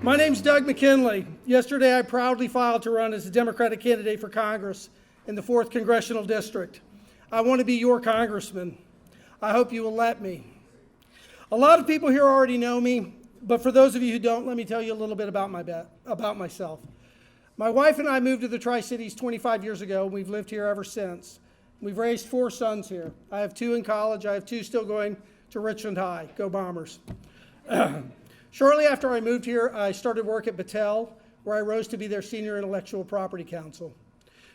My name's Doug McKinley. Yesterday I proudly filed to run as a Democratic candidate for Congress in the 4th Congressional District. I want to be your congressman. I hope you will let me. A lot of people here already know me, but for those of you who don't, let me tell you a little bit about myself. My wife and I moved to the Tri-Cities 25 years ago, and we've lived here ever since. We've raised 4 sons here. I have 2 in college. I have 2 still going to Richmond High. Go Bombers. Shortly after I moved here, I started work at Battelle, where I rose to be their senior intellectual property counsel.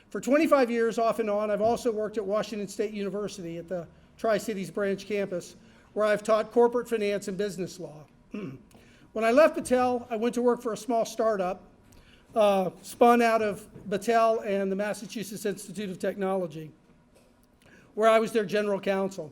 For 25 years, off and on, I've also worked at Washington State University at the Tri-Cities branch campus, where I've taught corporate finance and business law. When I left Battelle, I went to work for a small startup, spun out of Battelle and the Massachusetts Institute of Technology, where I was their general counsel.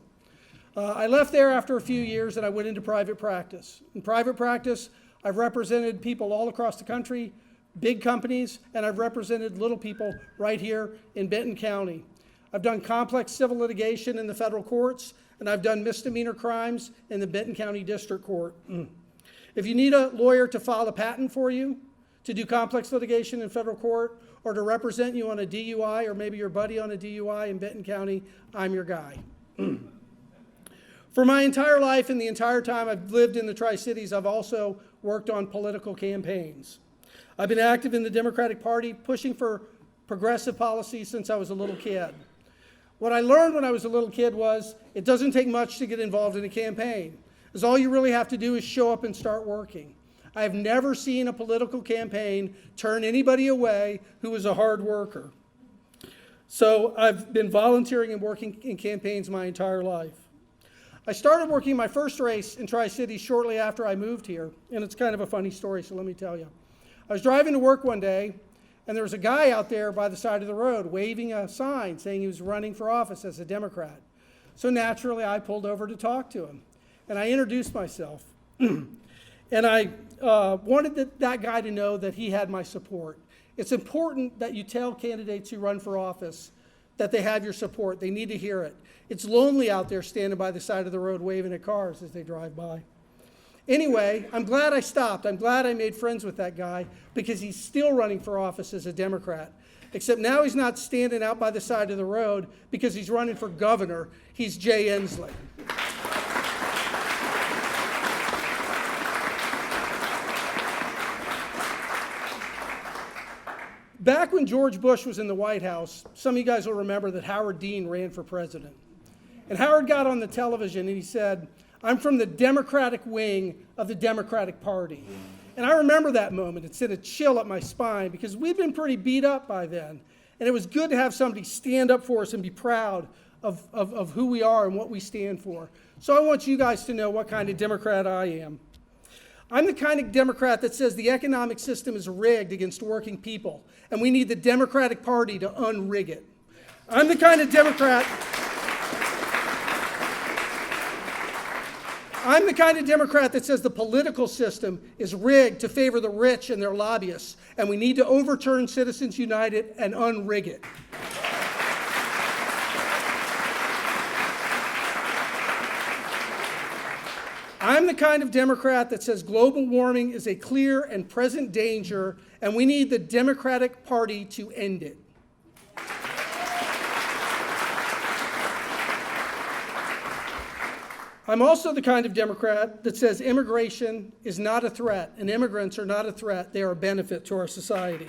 I left there after a few years and I went into private practice. In private practice, I've represented people all across the country, big companies, and I've represented little people right here in Benton County. I've done complex civil litigation in the federal courts, and I've done misdemeanor crimes in the Benton County District Court. If you need a lawyer to file a patent for you, to do complex litigation in federal court, or to represent you on a DUI, or maybe your buddy on a DUI in Benton County, I'm your guy. For my entire life and the entire time I've lived in the Tri-Cities, I've also worked on political campaigns. I've been active in the Democratic Party, pushing for progressive policies since I was a little kid. What I learned when I was a little kid was it doesn't take much to get involved in a campaign, as all you really have to do is show up and start working. I have never seen a political campaign turn anybody away who was a hard worker. So I've been volunteering and working in campaigns my entire life. I started working my first race in Tri-Cities shortly after I moved here, and it's kind of a funny story, so let me tell you. I was driving to work one day, and there was a guy out there by the side of the road waving a sign saying he was running for office as a Democrat. So naturally, I pulled over to talk to him, and I introduced myself. And I wanted that guy to know that he had my support. It's important that you tell candidates who run for office that they have your support. They need to hear it. It's lonely out there standing by the side of the road waving at cars as they drive by. Anyway, I'm glad I stopped. I'm glad I made friends with that guy because he's still running for office as a Democrat. Except now he's not standing out by the side of the road because he's running for governor. He's Jay Inslee. Back when George Bush was in the White House, some of you guys will remember that Howard Dean ran for president. And Howard got on the television and he said, "I'm from the Democratic wing of the Democratic Party." And I remember that moment. It sent a chill up my spine because we'd been pretty beat up by then. And it was good to have somebody stand up for us and be proud of who we are and what we stand for. So I want you guys to know what kind of Democrat I am. I'm the kind of Democrat that says the economic system is rigged against working people, and we need the Democratic Party to unrig it. I'm the kind of Democrat that says the political system is rigged to favor the rich and their lobbyists, and we need to overturn Citizens United and unrig it. I'm the kind of Democrat that says global warming is a clear and present danger, and we need the Democratic Party to end it. I'm also the kind of Democrat that says immigration is not a threat, and immigrants are not a threat. They are a benefit to our society.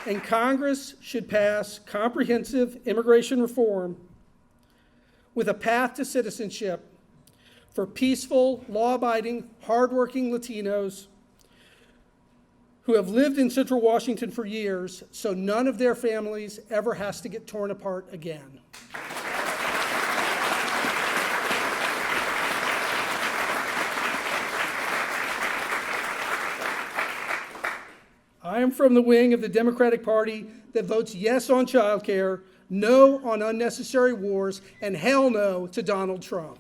And Congress should pass comprehensive immigration reform with a path to citizenship for peaceful, law-abiding, hardworking Latinos who have lived in Central Washington for years, so none of their families ever has to get torn apart again. I am from the wing of the Democratic Party that votes yes on child care, no on unnecessary wars, and hell no to Donald Trump.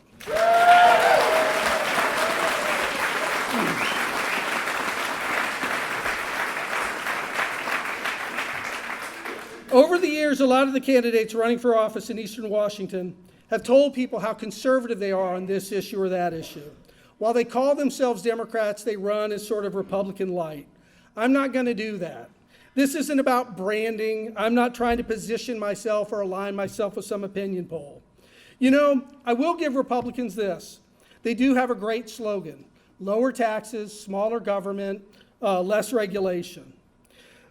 Over the years, a lot of the candidates running for office in Eastern Washington have told people how conservative they are on this issue or that issue. While they call themselves Democrats, they run as sort of Republican light. I'm not going to do that. This isn't about branding. I'm not trying to position myself or align myself with some opinion poll. You know, I will give Republicans this. They do have a great slogan: lower taxes, smaller government, less regulation.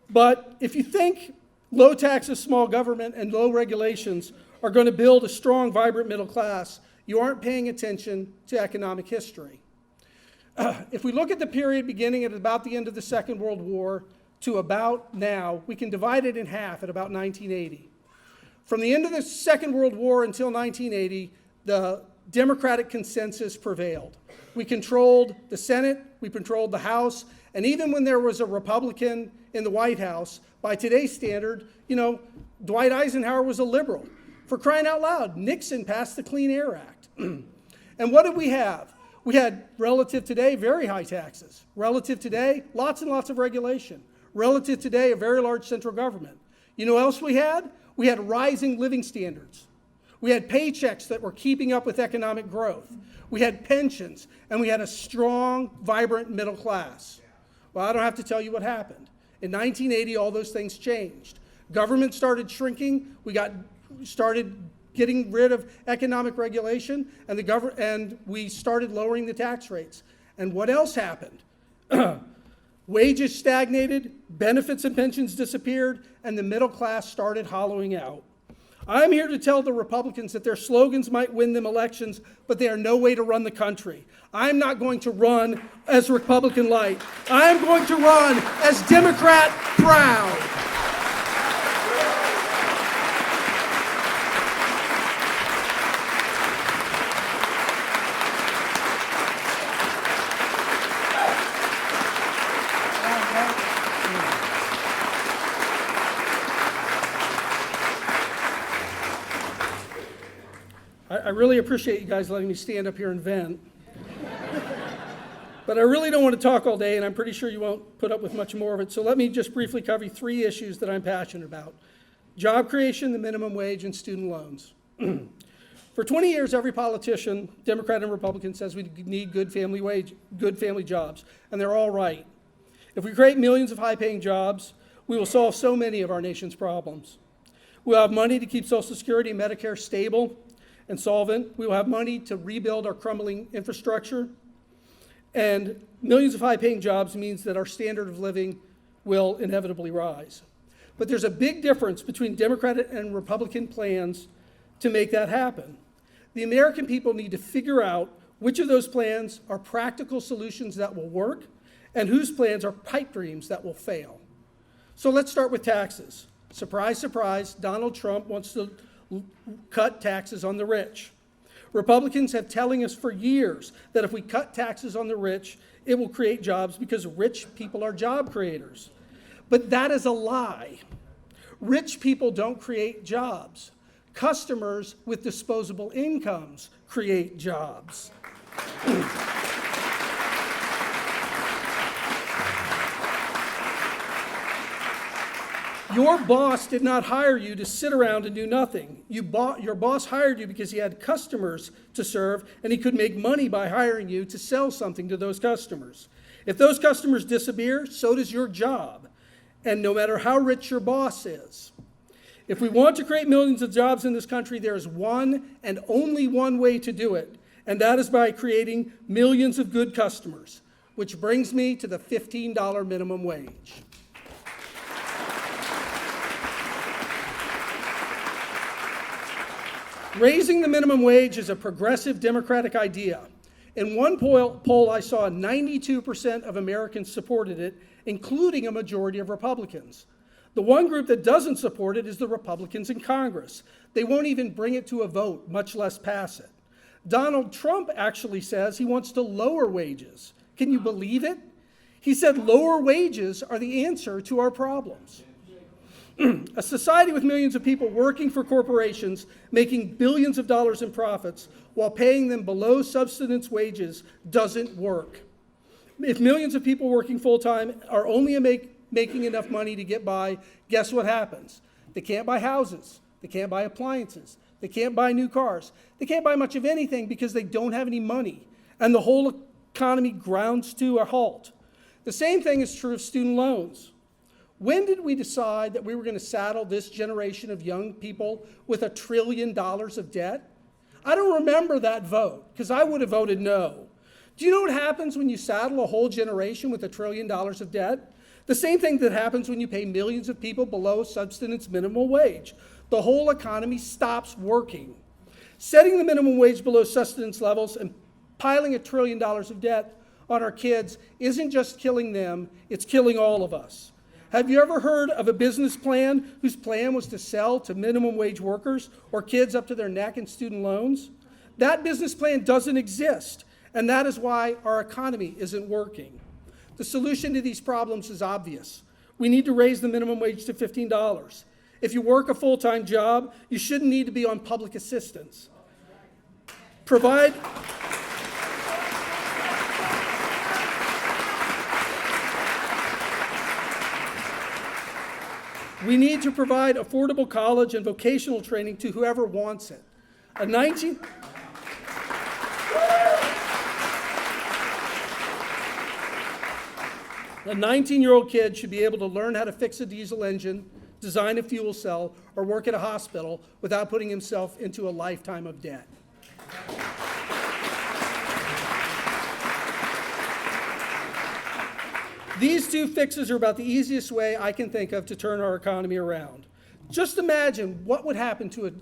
But if you think low taxes, small government, and low regulations are going to build a strong, vibrant middle class, you aren't paying attention to economic history. If we look at the period beginning at about the end of the Second World War to about now, we can divide it in half at about 1980. From the end of the Second World War until 1980, the Democratic consensus prevailed. We controlled the Senate, we controlled the House, and even when there was a Republican in the White House, by today's standard, you know, Dwight Eisenhower was a liberal. For crying out loud, Nixon passed the Clean Air Act. And what did we have? We had, relative today, very high taxes. Relative today, lots and lots of regulation. Relative today, a very large central government. You know what else we had? We had rising living standards. We had paychecks that were keeping up with economic growth. We had pensions, and we had a strong, vibrant middle class. Well, I don't have to tell you what happened. In 1980, all those things changed. Government started shrinking. We started getting rid of economic regulation, and we started lowering the tax rates. And what else happened? Wages stagnated, benefits and pensions disappeared, and the middle class started hollowing out. I'm here to tell the Republicans that their slogans might win them elections, but they are no way to run the country. I'm not going to run as Republican light. I'm going to run as Democrat proud. I really appreciate you guys letting me stand up here and vent. But I really don't want to talk all day, and I'm pretty sure you won't put up with much more of it. So let me just briefly cover 3 issues that I'm passionate about: job creation, the minimum wage, and student loans. For 20 years, every politician, Democrat and Republican, says we need good family jobs, and they're all right. If we create millions of high-paying jobs, we will solve so many of our nation's problems. We'll have money to keep Social Security and Medicare stable and solvent. We will have money to rebuild our crumbling infrastructure. And millions of high-paying jobs means that our standard of living will inevitably rise. But there's a big difference between Democratic and Republican plans to make that happen. The American people need to figure out which of those plans are practical solutions that will work and whose plans are pipe dreams that will fail. So let's start with taxes. Surprise, surprise, Donald Trump wants to cut taxes on the rich. Republicans have telling us for years that if we cut taxes on the rich, it will create jobs because rich people are job creators. But that is a lie. Rich people don't create jobs. Customers with disposable incomes create jobs. Your boss did not hire you to sit around and do nothing. Your boss hired you because he had customers to serve, and he could make money by hiring you to sell something to those customers. If those customers disappear, so does your job, and no matter how rich your boss is. If we want to create millions of jobs in this country, there is one and only one way to do it, and that is by creating millions of good customers, which brings me to the $15 minimum wage. Raising the minimum wage is a progressive Democratic idea. In one poll I saw, 92% of Americans supported it, including a majority of Republicans. The one group that doesn't support it is the Republicans in Congress. They won't even bring it to a vote, much less pass it. Donald Trump actually says he wants to lower wages. Can you believe it? He said lower wages are the answer to our problems. A society with millions of people working for corporations, making billions of dollars in profits while paying them below subsistence wages doesn't work. If millions of people working full-time are only making enough money to get by, guess what happens? They can't buy houses. They can't buy appliances. They can't buy new cars. They can't buy much of anything because they don't have any money. And the whole economy grounds to a halt. The same thing is true of student loans. When did we decide that we were going to saddle this generation of young people with $1 trillion of debt? I don't remember that vote, because I would have voted no. Do you know what happens when you saddle a whole generation with $1 trillion of debt? The same thing that happens when you pay millions of people below subsistence minimum wage. The whole economy stops working. Setting the minimum wage below sustenance levels and piling $1 trillion of debt on our kids isn't just killing them, it's killing all of us. Have you ever heard of a business plan whose plan was to sell to minimum wage workers or kids up to their neck in student loans? That business plan doesn't exist, and that is why our economy isn't working. The solution to these problems is obvious. We need to raise the minimum wage to $15. If you work a full-time job, you shouldn't need to be on public assistance. We need to provide affordable college and vocational training to whoever wants it. A 19-year-old kid should be able to learn how to fix a diesel engine, design a fuel cell, or work at a hospital without putting himself into a lifetime of debt. These two fixes are about the easiest way I can think of to turn our economy around. Just imagine what would happen to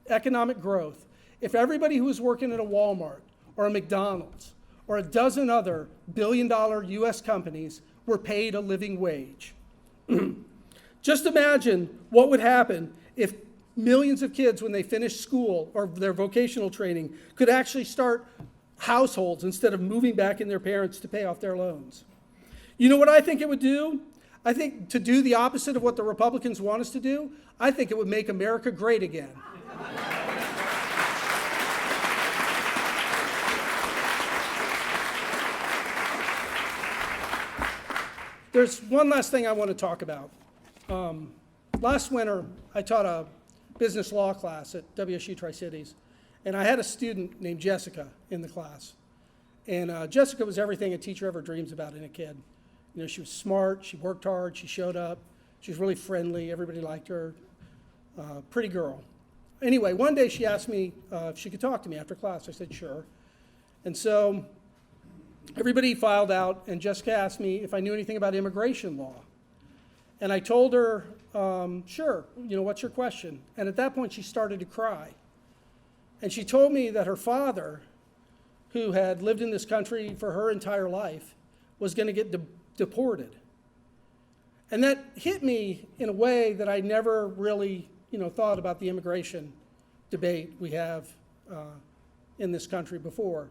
economic growth if everybody who was working at a Walmart or a McDonald's or a dozen other billion-dollar US companies were paid a living wage. Just imagine what would happen if millions of kids, when they finish school or their vocational training, could actually start households instead of moving back in their parents to pay off their loans. You know what I think it would do? I think to do the opposite of what the Republicans want us to do, I think it would make America great again. There's one last thing I want to talk about. Last winter, I taught a business law class at WSU Tri-Cities, and I had a student named Jessica in the class. And Jessica was everything a teacher ever dreams about in a kid. You know, she was smart, she worked hard, she showed up, she was really friendly, everybody liked her, pretty girl. Anyway, one day she asked me if she could talk to me after class. I said, sure. And so everybody filed out, and Jessica asked me if I knew anything about immigration law. And I told her, sure, you know, what's your question? And at that point, she started to cry. And she told me that her father, who had lived in this country for her entire life, was going to get deported. And that hit me in a way that I never really, thought about the immigration debate we have in this country before.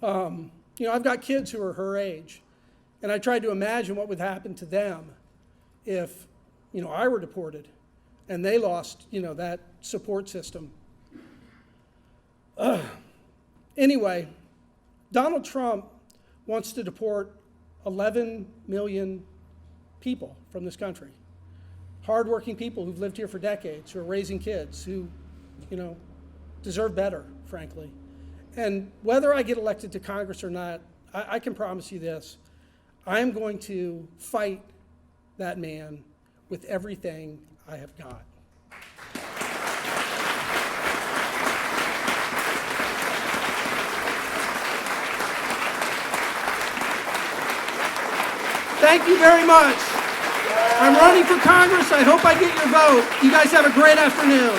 I've got kids who are her age, and I tried to imagine what would happen to them if, I were deported and they lost, that support system. Anyway, Donald Trump wants to deport 11 million people from this country. Hardworking people who've lived here for decades, who are raising kids, who, deserve better, frankly. And whether I get elected to Congress or not, I can promise you this. I am going to fight that man with everything I have got. Thank you very much. I'm running for Congress. I hope I get your vote. You guys have a great afternoon.